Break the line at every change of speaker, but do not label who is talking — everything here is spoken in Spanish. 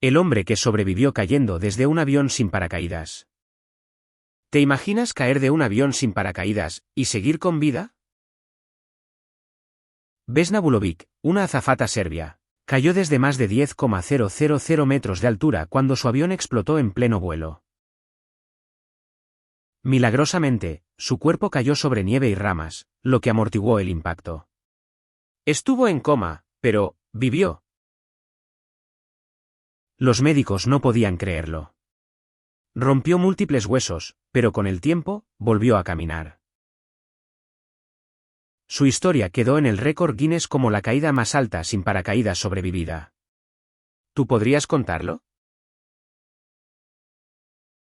El hombre que sobrevivió cayendo desde un avión sin paracaídas. ¿Te imaginas caer de un avión sin paracaídas y seguir con vida? Vesna Vulović, una azafata serbia, cayó desde más de 10,000 metros de altura cuando su avión explotó en pleno vuelo. Milagrosamente, su cuerpo cayó sobre nieve y ramas, lo que amortiguó el impacto. Estuvo en coma, pero vivió. Los médicos no podían creerlo. Rompió múltiples huesos, pero con el tiempo, volvió a caminar. Su historia quedó en el récord Guinness como la caída más alta sin paracaídas sobrevivida. ¿Tú podrías contarlo?